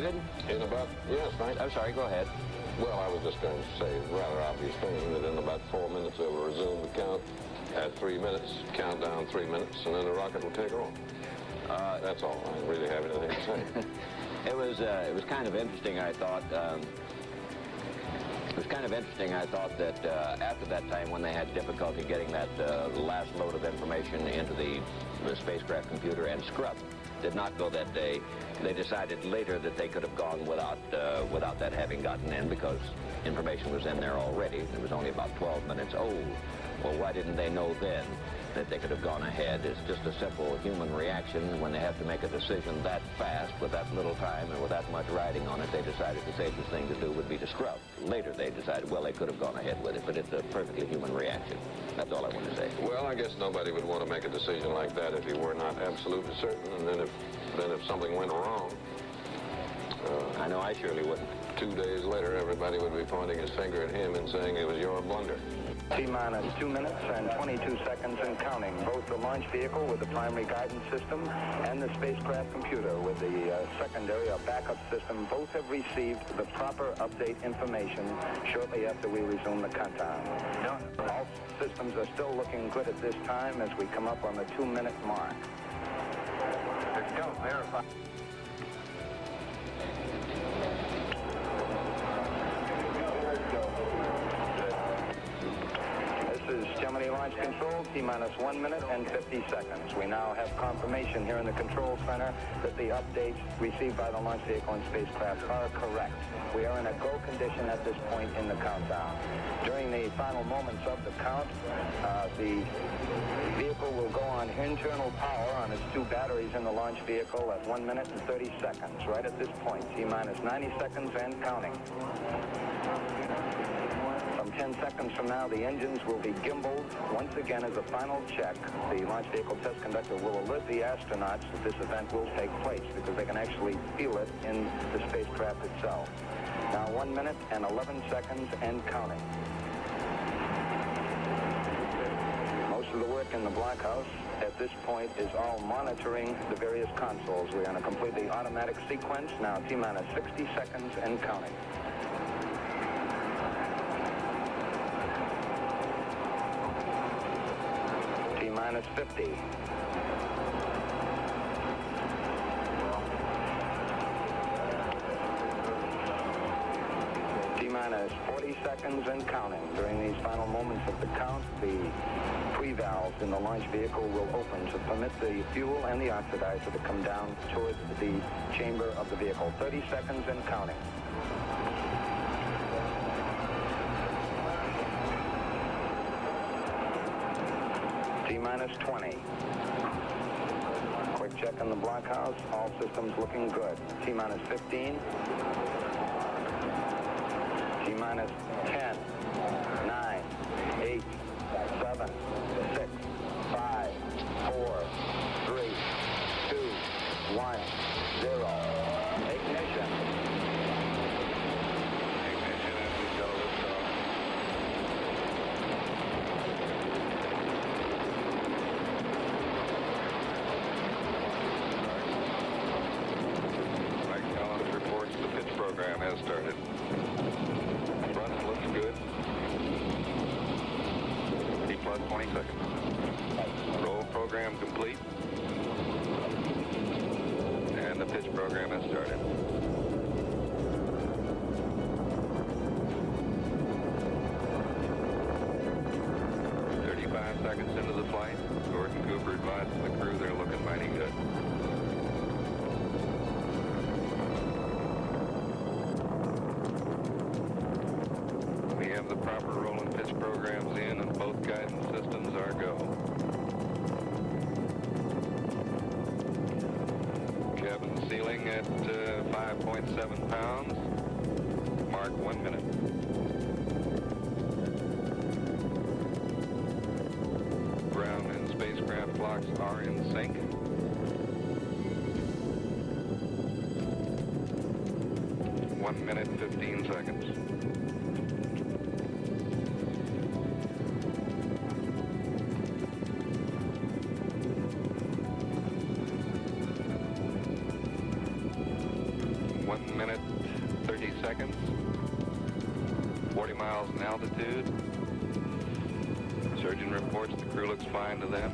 David? Yes, Frank. I'm sorry, go ahead. Well, I was just going to say a rather obvious thing, that in about 4 minutes they will resume the count at 3 minutes, count down 3 minutes, and then the rocket will take off. That's all. I don't really have anything to say. It was kind of interesting, I thought. It was kind of interesting, I thought, that after that time when they had difficulty getting that last load of information into the spacecraft computer and Scrubb did not go that day, they decided later that they could have gone without that having gotten in because information was in there already. It was only about 12 minutes old. Well, why didn't they know then that they could have gone ahead? It's just a simple human reaction. When they have to make a decision that fast with that little time and with that much riding on it, they decided the safest thing to do would be to scrub. Later they decided, well, they could have gone ahead with it, but it's a perfectly human reaction. That's all I want to say. Well, I guess nobody would want to make a decision like that if he were not absolutely certain, and then if something went wrong, I know I surely wouldn't. 2 days later, everybody would be pointing his finger at him and saying it was your blunder. T-minus 2 minutes and 22 seconds and counting. Both the launch vehicle with the primary guidance system and the spacecraft computer with the secondary or backup system both have received the proper update information shortly after we resume the countdown. All systems are still looking good at this time as we come up on the 2-minute mark. Let's go, verify. This is Gemini Launch Control, T-minus 1 minute and 50 seconds. We now have confirmation here in the control center that the updates received by the launch vehicle and spacecraft are correct. We are in a go condition at this point in the countdown. During the final moments of the count, the vehicle will go on internal power on its 2 batteries in the launch vehicle at 1 minute and 30 seconds. Right at this point, T-minus 90 seconds and counting. Some 10 seconds from now, the engines will be gimbaled once again as a final check. The launch vehicle test conductor will alert the astronauts that this event will take place because they can actually feel it in the spacecraft itself. Now 1 minute and 11 seconds and counting. Most of the work in the blockhouse at this point is all monitoring the various consoles. We're in a completely automatic sequence. Now T-minus 60 seconds and counting. T-minus 50. T-minus 40 seconds and counting. During these final moments of the count, the pre-valves in the launch vehicle will open to permit the fuel and the oxidizer to come down towards the chamber of the vehicle. 30 seconds and counting. T-minus 20. Quick check in the blockhouse. All systems looking good. T-minus 15. T-minus 10, 9, 8, 7, 6, 5, 4, 3, 2, 1, 0. Ignition. Ignition as we go, liftoff. Mike Collins reports the pitch program has started. Front looks good. T plus 20 seconds. Roll program complete. And the pitch program has started. Seconds into the flight, Gordon Cooper advised the crew they're looking mighty good. We have the proper roll and pitch programs in and both guidance systems are go. Cabin ceiling at 5.7 pounds. Mark 1 minute. Ground and spacecraft clocks are in sync. One minute, 15 seconds. altitude. Surgeon reports the crew looks fine to them.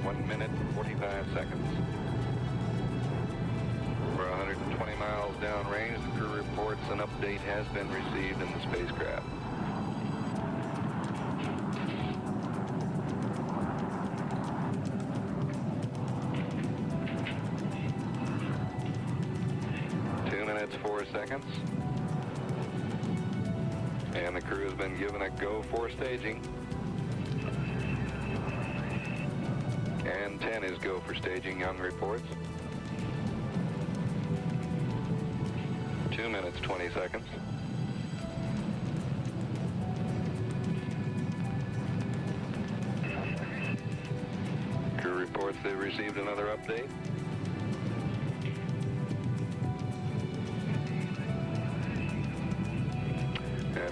One minute, 45 seconds. We're 120 miles downrange. The crew reports an update has been received in the spacecraft. Minutes, 4 seconds. And the crew has been given a go for staging. And 10 is go for staging, Young reports. 2 minutes, 20 seconds. Crew reports they've received another update.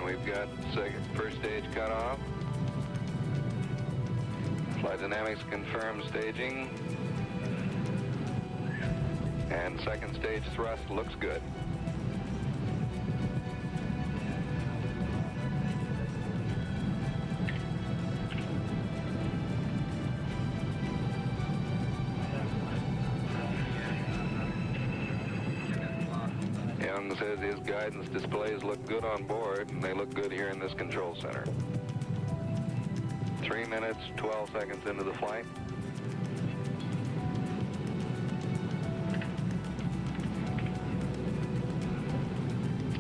We've got first stage cut off. Flight dynamics confirms staging. And second stage thrust looks good. Young says his guidance displays look good on board, and they look good here in this control center. 3 minutes, 12 seconds into the flight.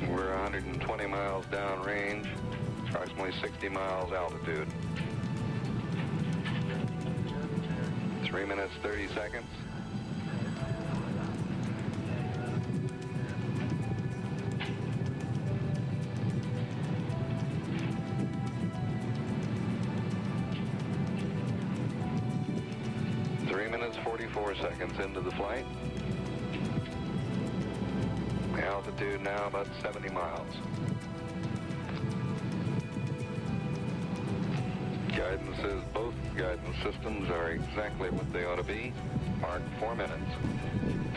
We're 120 miles downrange, approximately 60 miles altitude. 3 minutes, 30 seconds. Minutes 44 seconds into the flight. The altitude now about 70 miles. Guidance says both guidance systems are exactly what they ought to be. Mark 4 minutes.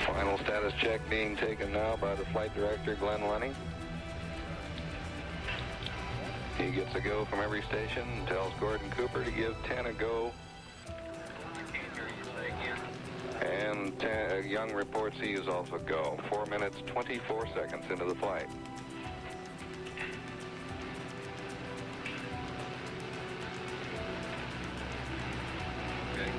Final status check being taken now by the flight director, Glenn Lunny. He gets a go from every station and tells Gordon Cooper to give 10 a go. And Young reports he is also go. 4 minutes, 24 seconds into the flight. Okay.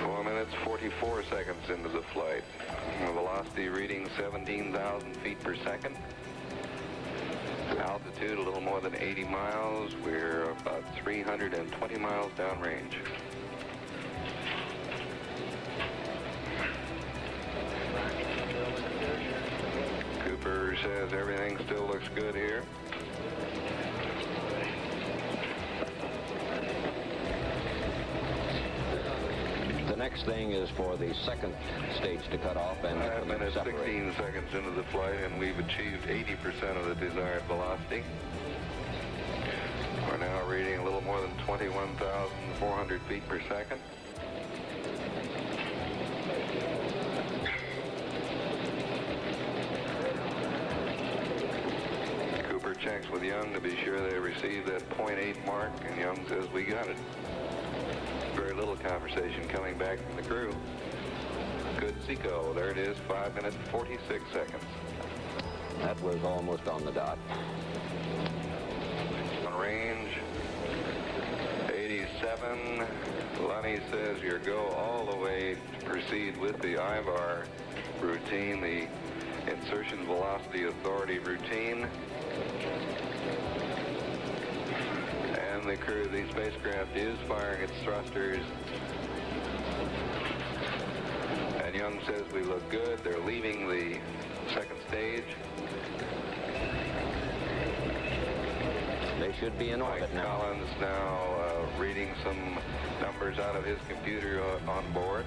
4 minutes, 44 seconds into the flight. The velocity reading 17,000 feet per second. Altitude a little more than 80 miles. We're about 320 miles downrange. Cooper says everything still looks good here. The next thing is for the second stage to cut off and 5 minutes, 16 seconds into the flight, and we've achieved 80% of the desired velocity. We're now reading a little more than 21,400 feet per second. Cooper checks with Young to be sure they received that 0.8 mark, and Young says we got it. Very little conversation coming back from the crew. Good Seco. There it is, 5 minutes, 46 seconds. That was almost on the dot. On range, 87. Lunny says your go all the way to proceed with the IVAR routine, the Insertion Velocity Authority routine. And the crew of the spacecraft is firing its thrusters. And Young says we look good. They're leaving the second stage. They should be in orbit now. Collins now reading some numbers out of his computer on board.